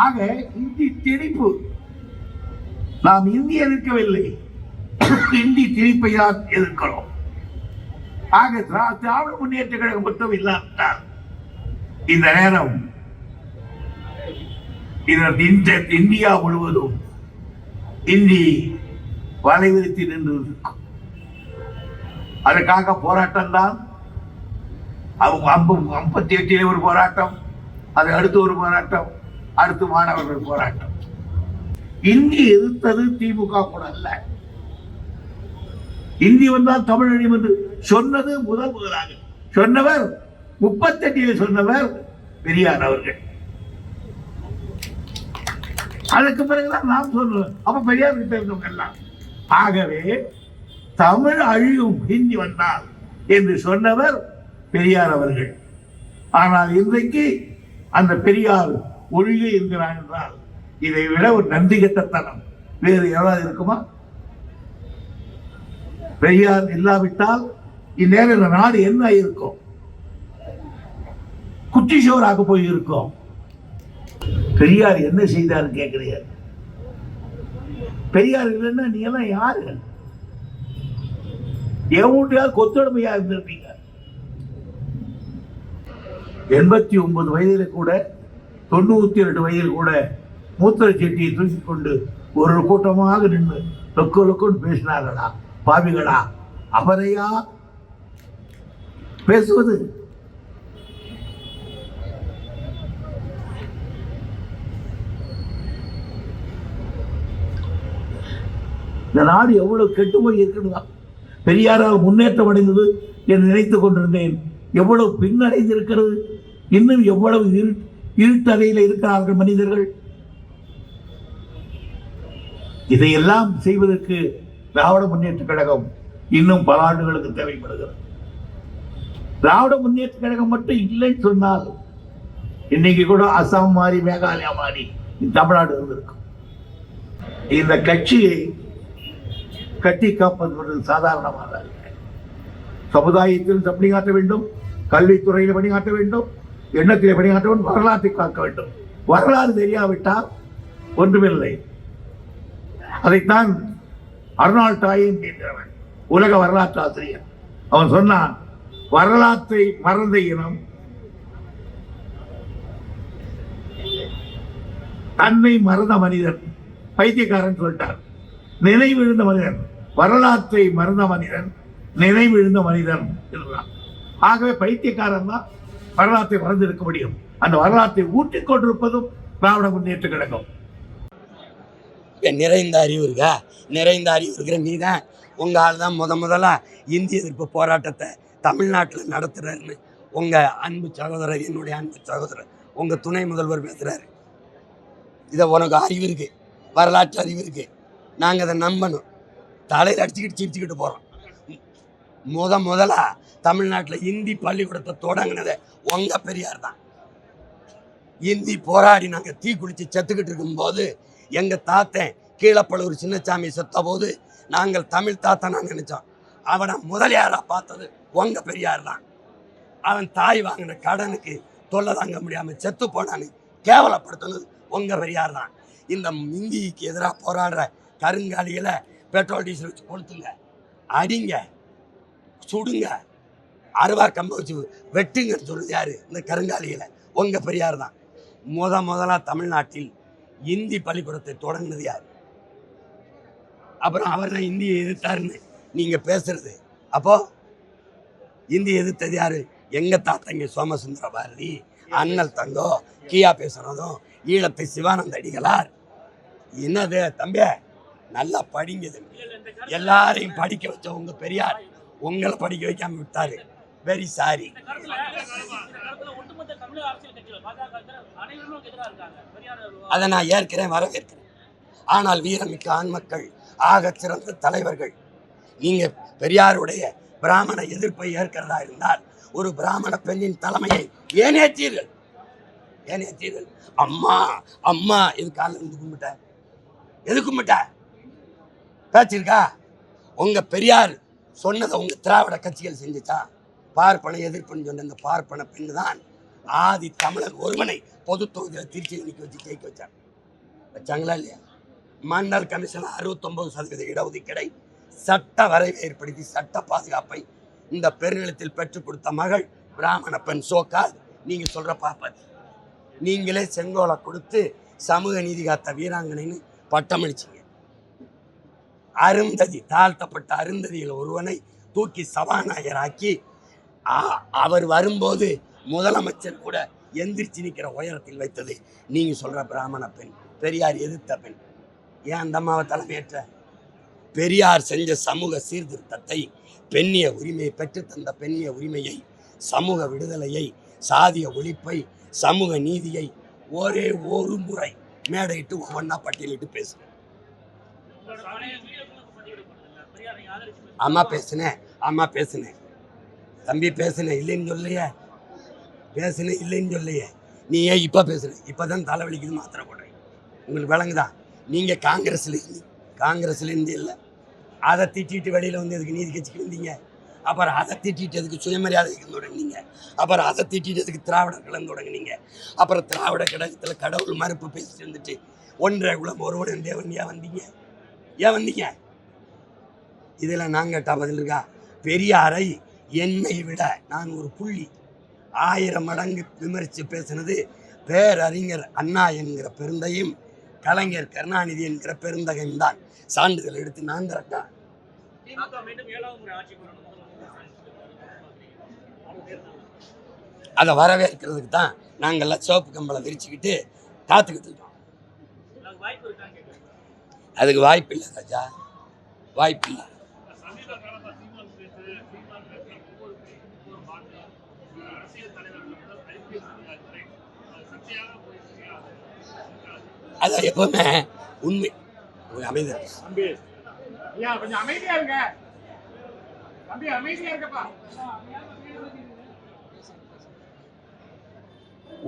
ஆக இந்தி திணிப்பு, நாம் இந்தி எதிர்க்கவில்லை, இந்தி திணிப்பை தான் எதிர்க்கிறோம். ஆக திராவிட முன்னேற்ற கழகம் மட்டும் இல்லாவிட்டால் இந்த நேரம் இந்தியா முழுவதும் இந்தி வலைவிரித்து நின்று இருக்கும். அதற்காக போராட்டம் தான். 58 ஒரு போராட்டம், அது அடுத்து ஒரு போராட்டம், அடுத்து மாணவர்கள் போராட்டம். இந்தி எதிர்த்தது திமுக கூட அல்ல. இந்தி வந்தால் தமிழ் அழியும் என்று சொன்னது முதலாக சொன்னவர் 38 சொன்னவர் பெரியார் அவர்கள். அதற்கு பிறகுதான் நாம் சொல்றோம். அப்ப பெரியார் கிட்ட இருந்தவங்க எல்லாம். ஆகவே தமிழ் அழியும் ஹிந்தி வந்தால் என்று சொன்னவர் பெரியார் அவர்கள். ஆனால் இன்றைக்கு அந்த பெரியார் ஒழுகே இருக்கிறார் என்றால் இதை விட ஒரு நன்றி கெட்டத்தனம் வேறு எவ்வளவு இருக்குமா? பெரியார் இல்லாவிட்டால் இந்நேரம் இந்த நாடு என்ன இருக்கும்? குட்டிச்சோராக போய் இருக்கும். பெரியார் என்ன செய்தார் கேட்கிறீங்க? பெரியார் இல்லைன்னா நீ எல்லாம் யாரு? எவனுடையாவது கொத்தொடமையா இருந்திருப்பீங்க. 89 வயதில் கூட 92 வயதில் கூட மூத்திர செட்டியை தூக்கிக் கொண்டு ஒரு கூட்டமாக நின்று லொக்கொன்னு பேசினார்களா? பாவிகளா? அவரையா பேசுவது? இந்த நாடு எவ்வளவு கெட்டு போய் இருக்குதுதான். பெரியாரால் முன்னேற்றம் அடைந்தது என்று நினைத்துக் கொண்டிருந்தேன். எவ்வளவு பின்னடைந்திருக்கிறது. இன்னும் எவ்வளவு இருட்டறையில் இருக்கிறார்கள் மனிதர்கள். இதையெல்லாம் செய்வதற்கு திராவிட முன்னேற்ற கழகம் இன்னும் பல ஆண்டுகளுக்கு தேவைப்படுகிறது. திராவிட முன்னேற்ற கழகம் மட்டும் இல்லைன்னு சொன்னால் இன்னைக்கு கூட அசாம் மாறி, மேகாலயா மாறி தமிழ்நாடு இருந்திருக்கும். இந்த கட்சியை கட்டி காப்பது சாதாரணமாக சமுதாயத்தில் பணியாற்ற வேண்டும், கல்வித்துறையில் பணியாற்ற வேண்டும், எண்ணத்திலே பணியாற்ற வேண்டும், வரலாற்றை காக்க வேண்டும். வரலாறு தெரியாவிட்டால் ஒன்றுமில்லை. அதைத்தான் அர்னால்ட் டாயின் என்கிறவன் உலக வரலாற்று ஆசிரியர் அவன் சொன்னான், வரலாற்றை மறந்த இனம் தன்னை மறந்த மனிதன். பைத்தியக்காரன் சொல்லிட்டார். நினைவிழுந்த மனிதன், வரலாற்றை மறந்த மனிதன் நினைவிழுந்த மனிதன் என்றான். ஆகவே பைத்தியக்காரன் தான் வரலாற்றை மறந்திருக்க முடியும். அந்த வரலாற்றை ஊட்டிக் கொண்டிருப்பதும் திராவிட முன்னேற்ற கழகம். நிறைந்த அறிவு இருக்கா? நிறைந்த அறிவு இருக்கிற நீ தான் உங்கள் ஆள் தான் முதல்ல இந்திய எதிர்ப்பு போராட்டத்தை தமிழ்நாட்டில் நடத்துகிறாருன்னு உங்கள் அன்பு சகோதரர், என்னுடைய அன்பு சகோதரர், உங்கள் துணை முதல்வர் பேசுகிறாரு. இதை உனக்கு அறிவு இருக்குது, வரலாற்று அறிவு இருக்குது. நாங்கள் அதை நம்பணும். தலையில் அடிச்சுக்கிட்டு சிரிச்சுக்கிட்டு போகிறோம். முதல்ல தமிழ்நாட்டில் இந்தி பள்ளிக்கூடத்தை தொடங்கினதை உங்கள் பெரியார் தான். இந்தி போராடி நாங்கள் தீ குளித்து செத்துக்கிட்டு இருக்கும்போது எங்கள் தாத்தன் கீழப்பழூர் சின்னசாமி செத்த போது நாங்கள் தமிழ் தாத்தனா நினைச்சோம். அவனை முதலியாரா பார்த்தது உங்க பெரியார் தான். அவன் தாய் வாங்கின கடனுக்கு தொல்லை தாங்க முடியாமல் செத்து போனான்னு கேவலப்படுத்தினது உங்க பெரியார் தான். இந்த இந்திக்கு எதிராக போராடுற கருங்காலிகளை பெட்ரோல் டீசல் வச்சு கொளுத்துங்க, அடிங்க, சுடுங்க, அருவா கம்ப வச்சு வெட்டுங்கன்னு சொல்லுது யாரு? இந்த கருங்காலிகளை உங்க பெரியார் தான். முதலா தமிழ்நாட்டில் இந்தி பள்ளிக்கூடத்தை தொடங்கினது யார்? அப்புறம் அவர் தான் இந்தியை எதிர்த்தாருன்னு நீங்க பேசுறது. அப்போ இந்தியை எதிர்த்தது யாரு? எங்க தாத்தங்க சோமசுந்தர பாரதி, அண்ணல் தங்கோ, கியா பேசுறதும், ஈழத்தை சிவானந்த அடிகளார். என்னது தம்பி, நல்லா படிங்கது. எல்லாரையும் படிக்க வச்ச உங்க பெரியார் உங்களை படிக்க வைக்காம விட்டாரு. Very sorry. அதை நான் ஏற்கிறேன், வரவேற்கிறேன். ஆனால் வீரமிக்க ஆண்மக்கள், ஆக சிறந்த தலைவர்கள், நீங்க பெரியாருடைய பிராமண எதிர்ப்பை ஏற்கிறதா இருந்தால் ஒரு பிராமண பெண்ணின் தலைமையை ஏனேற்றீர்கள்? ஏனேற்றீர்கள்? அம்மா அம்மா எது காலில் இருந்து கும்பிட்ட? எது கும்பிட்ட? பேச்சிருக்கா? உங்க பெரியார் சொன்னதை உங்க திராவிட கட்சிகள் செஞ்சுச்சா? பார்ப்பன எதிர்ப்புன்னு சொன்ன இந்த பார்ப்பன பெண்ணு தான் ஆதி தமிழர் ஒருவனை பொது தொகுதியில் திருச்சியில் நிற்க வச்சு ஜெயிக்க வச்சாங்களா இல்லையா? மண்டல் கமிஷன் 69% இடஒதுக்கீடை சட்ட வரைவை ஏற்படுத்தி சட்ட பாதுகாப்பை இந்த பெருநிலத்தில் பெற்றுக் கொடுத்த மகள் பிராமண பெண் சோக்கால் நீங்க சொல்ற பாப்பாத்தி. நீங்களே செங்கோலை கொடுத்து சமூக நீதி காத்த வீராங்கனைன்னு பட்டமளிச்சிங்க. அருந்ததி, தாழ்த்தப்பட்ட அருந்ததியில் ஒருவனை தூக்கி சபாநாயகராக்கி அவர் வரும்போது முதலமைச்சர் கூட எந்திரிச்சு நிற்கிற உயரத்தில் வைத்தது நீங்க சொல்ற பிராமண பெண், பெரியார் எதிர்த்த பெண். ஏன் அந்த அம்மாவை தலைமையேற்ற? பெரியார் செஞ்ச சமூக சீர்திருத்தத்தை, பெண்ணிய உரிமையை பெற்று தந்த பெண்ணிய உரிமையை, சமூக விடுதலையை, சாதிய ஒழிப்பை, சமூக நீதியை ஒரே ஒரு முறை மேடையிட்டு ஒவ்வொன்றா பட்டியலிட்டு பேசுறேன். அம்மா பேசுனேன் தம்பி பேசுனேன் இல்லைன்னு சொல்லையே நீ ஏன் இப்போ பேசுன? இப்போதான் தலைவலிக்குது மாத்திரை போடுறேன். உங்களுக்கு விளங்குதா? நீங்கள் காங்கிரஸ்ல இருந்து இல்லை, அதை திட்டிட்டு வெளியில் வந்து எதுக்கு நீதி கட்சிக்கு வந்தீங்க? அப்புறம் அதை திட்டிட்டதுக்கு சுயமரியாதைக்கு தொடங்கினீங்க. அப்புறம் அதை திட்டிட்டதுக்கு திராவிட கலந்து தொடங்கினீங்க. அப்புறம் திராவிட கழகத்தில் கடவுள் மறுப்பு பேசிட்டு இருந்துட்டு ஒன்றை குலம் ஒருவன் தேவன் ஏன் வந்தீங்க? இதில் நாங்கள் கேட்டா பதில் இருக்கா? பெரியாரை என்னை விட நான் ஒரு புள்ளி 1000 மடங்கு விமர்சித்து பேசினது பேரறிஞர் அண்ணா என்கிற பெருந்தையும் கலைஞர் கருணாநிதி என்கிற பெருந்தகையும் தான். சான்றுகள் எடுத்து நான் தரட்டா? அதை வரவேற்கிறதுக்கு தான் நாங்கள்லாம் சிவப்பு கம்பளை விரிச்சுக்கிட்டு காத்துக்கிட்டு இருக்கோம். அதுக்கு வாய்ப்பு இல்லை ராஜா, வாய்ப்பு இல்லை. அதான் எப்பவுமே உண்மை.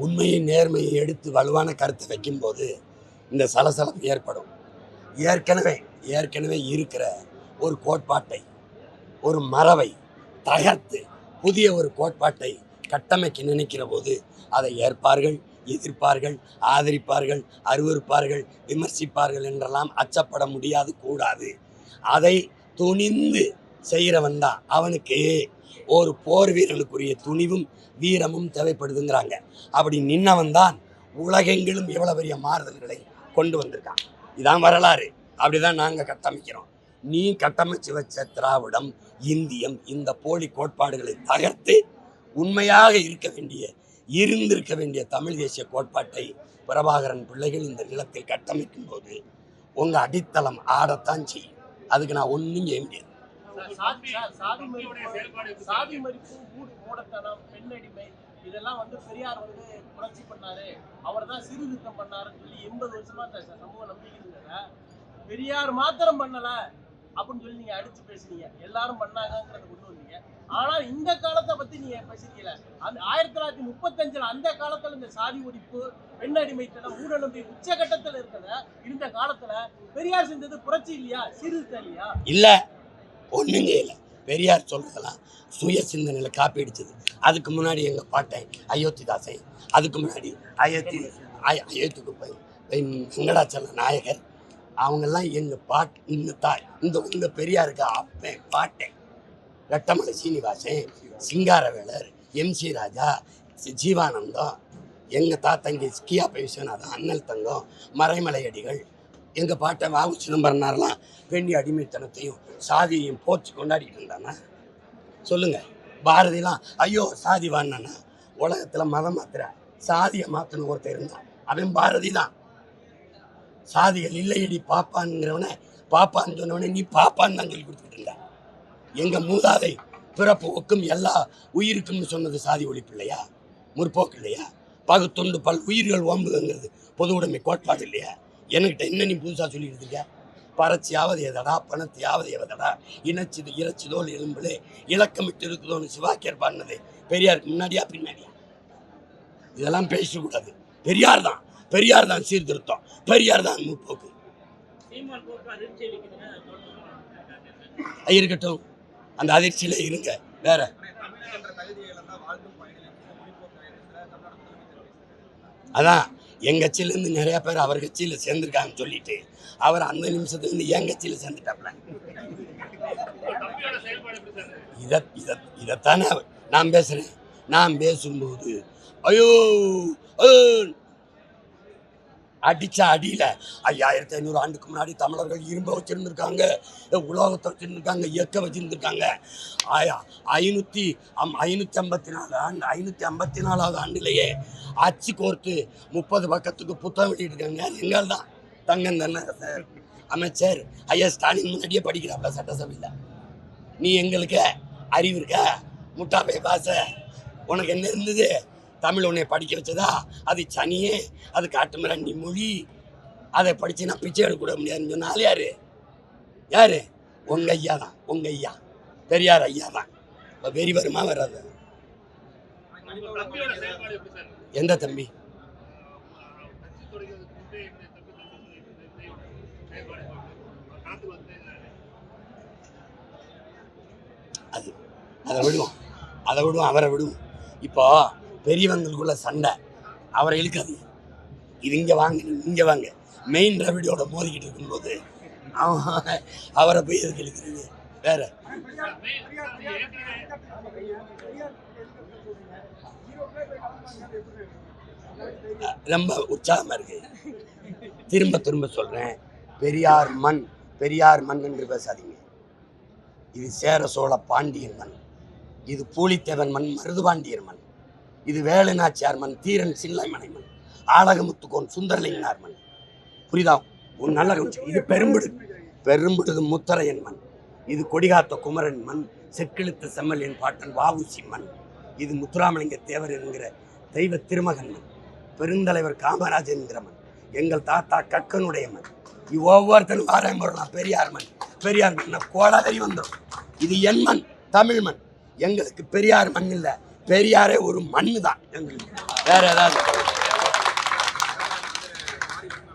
உண்மையை நேர்மையை எடுத்து வலுவான கருத்தை வைக்கும் போது இந்த சலசலம் ஏற்படும். ஏற்கனவே இருக்கிற ஒரு கோட்பாட்டை, ஒரு மரபை தகர்த்து புதிய ஒரு கோட்பாட்டை கட்டமைக்க நினைக்கிற போது அதை ஏற்பார்கள், எதிர்ப்பார்கள், ஆதரிப்பார்கள், அருவருப்பார்கள், விமர்சிப்பார்கள் என்றெல்லாம் அச்சப்பட முடியாது, கூடாது. அதை துணிந்து செய்கிறவன் தான் அவனுக்கு ஒரு போர் வீரனுக்குரிய துணிவும் வீரமும் தேவைப்படுதுங்கிறாங்க. அப்படி நின்னவன் தான் உலகெங்கிலும் எவ்வளவு பெரிய மாறுதல்களை கொண்டு வந்திருக்கான். இதான் வரலாறு. அப்படிதான் நாங்கள் கட்டமைக்கிறோம். நீ கட்டமைச்சு வச்ச திராவிடம், இந்தியம், இந்த போலி கோட்பாடுகளை தகர்த்து உண்மையாக இருந்திருக்க வேண்டிய தமிழ் தேசிய கோட்பாட்டை பிரபாகரன் பிள்ளைகள் இந்த நிலத்தில் கட்டமைக்கும் போது உங்க அடித்தளம் ஆடத்தான் செய்யும். அதுக்கு நான் ஒன்றும் செய்ய முடியாது. சாதி மறுப்பு, மூடத்தனம், பெண்ணடிமை இதெல்லாம் பெரியார் புரட்சி பண்ணாரு, அவர் தான் சீர்திருத்தம் பண்ணாருன்னு சொல்லி 80 வருஷமா சமூக நம்பிக்கை. பெரியார் மாத்திரம் பண்ணல அப்படின்னு சொல்லி நீங்க அடிச்சு பேசுனீங்க, எல்லாரும் பண்ணாங்கிறத கொண்டு வந்தீங்க. ஆனா இந்த காலத்தை பத்தி நீங்க பேசிக்கல. அந்த 1935 அந்த காலத்துல இந்த சாதி ஒழிப்பு, பெண் அடிமைத்தனம், மூட நம்பிக்கை உச்சகட்டத்துல இருந்த காலத்துல பெரியார் செஞ்சது புரட்சி இல்லையா, சீர்திருத்தம் இல்லையா? இல்ல, ஒண்ணுங்க இல்ல. பெரியார் சொல்றதெல்லாம் சுய சிந்தனையில காப்பி அடிச்சது. அதுக்கு முன்னாடி எங்க பாட்டன் அயோத்திதாசன், அதுக்கு முன்னாடி அயோத்திக்கு போய் வெங்கடாச்சல நாயகர், அவங்கெல்லாம் எங்க பாட்டு இந்த பெரியாருக்கு அப்பேன் பாட்டேன். ரெட்டமலை சீனிவாசன், சிங்காரவேலர், MC ராஜா, ஜீவானந்தம், எங்கள் தாத்தங்க கியாப்பை விஸ்வநாதன், அண்ணல் தங்கம், மறைமலை அடிகள், எங்கள் பாட்டை வாவு சிதம்பரனாரெலாம் பெண்ணி அடிமைத்தனத்தையும் சாதியையும் போச்சு கொண்டாடிட்டு இருந்தானா? சொல்லுங்க. பாரதிலாம் ஐயோ சாதி வான்னா உலகத்தில் மதம் மாத்திர சாதியை மாற்றணும் ஒருத்தர் இருந்தான், அவன் பாரதி தான். சாதிகள் இல்லையடி பாப்பான்ங்கிறவனை பாப்பான்னு சொன்னவனே நீ பாப்பான்னு தான் சொல்லி கொடுத்துக்கிட்டு இருந்தா. எங்க மூதாதை பிறப்புக்கும் எல்லா உயிருக்கும்னு சொன்னது சாதி ஒழிப்பு இல்லையா, முற்போக்கு இல்லையா? பகுத்துண்டு பல் உயிர்கள் ஓம்புங்கிறது பொது உடைமை கோட்பாடு இல்லையா? என்கிட்ட என்ன நீ புதுசா சொல்லிட்டு இருக்க? பறச்சியாவது எதடா, பணத்தையாவது எவதடா, இறைச்சிதோல் எலும்புலே இலக்கமிட்டு இருக்குதோன்னு சிவாக்கியர் பாடினது பெரியாருக்கு முன்னாடியா பின்னாடியா? இதெல்லாம் பேசக்கூடாது. பெரியார் தான் சீர்திருத்தம், பெரியார் தான் முற்போக்கு. இருக்கட்டும், அந்த அதிர்ச்சியில இருங்க. வேற அதான் என் கட்சியிலேருந்து நிறைய பேர் அவர் கட்சியில் சேர்ந்துருக்காங்கன்னு சொல்லிட்டு அவர் அந்த நிமிஷத்துலேருந்து என் கட்சியில் சேர்ந்துட்டாப்ல. இதைத்தானே நான் பேசுகிறேன். நான் பேசும்போது ஐயோ அடிச்ச அடியில் 5500 ஆண்டுக்கு முன்னாடி தமிழர்கள் இரும்பை வச்சுருந்துருக்காங்க, உலோகத்தை வச்சுருந்துருக்காங்க, இயக்க வச்சுருந்துருக்காங்க. 554வது ஆண்டிலேயே அச்சு கோர்த்து 30 பக்கத்துக்கு புத்தகம் வெளியிட்டிருக்காங்க. எங்கள் தான் தங்கம் தானே அமைச்சர் ஐயா ஸ்டாலின் முன்னாடியே படிக்கிறாப்ல சட்டசபையில். நீ எங்களுக்கு அறிவு இருக்க முட்டாப்பை பாச, உனக்கு என்ன இருந்தது? தமிழ் உன்னை படிக்க வச்சதா? அது சனியே, அது காட்டுமிராண்டி மொழி, அதை படித்து நான் பிச்சை எடுக்க கூட முடியாதுன்னு சொன்னால் யாரு? உங்கள் ஐயா தான். உங்கள் ஐயா பெரியார் ஐயா தான். இப்போ வெறி வருமா வராது? எந்த தம்பி? அதை விடுவோம், அவரை விடுவோம். இப்போ பெரியவங்களுக்குள்ள சண்டை, அவரை இழுக்காது. இது இங்கே வாங்க, இங்கே வாங்க. மெயின் ரவிடியோட மோதிக்கிட்டு இருக்கும்போது அவரை போய் எதுக்கு இழுக்கிறது? வேற ரொம்ப உற்சாகமாக இருக்கு. திரும்ப சொல்கிறேன், பெரியார் மண் என்று பேசாதீங்க. இது சேர சோழ பாண்டியன் மண், இது பூலித்தேவன் மண், மருதுபாண்டியர் மண், இது வேலுநாச்சியார் மண், தீரன் சில்லைமனை மண், ஆலகமுத்துக்கோன் சுந்தரலிங்கனார் மண். புரியுதா? ஒரு நல்ல கவனிச்சு. இது பெரும்புடுகு முத்தரையன் மண், இது கொடிகாத்த குமரன் மண், செக்கிழுத்த செம்மலின் பாட்டன் வாவுசி மண், இது முத்துராமலிங்க தேவர் என்கிற தெய்வ திருமகன் மண், பெருந்தலைவர் காமராஜன் என்கிற மண், எங்கள் தாத்தா கக்கனுடைய மண். இது ஒவ்வொருத்தரும் வாரம் வரலாம். பெரியார் மண் கோடாதறி வந்துடும். இது என் மண், தமிழ் மண். எங்களுக்கு பெரியார் மண் இல்லை, பெரியாரே ஒரு மண்ணு தான் எங்களுக்கு. வேற ஏதாவது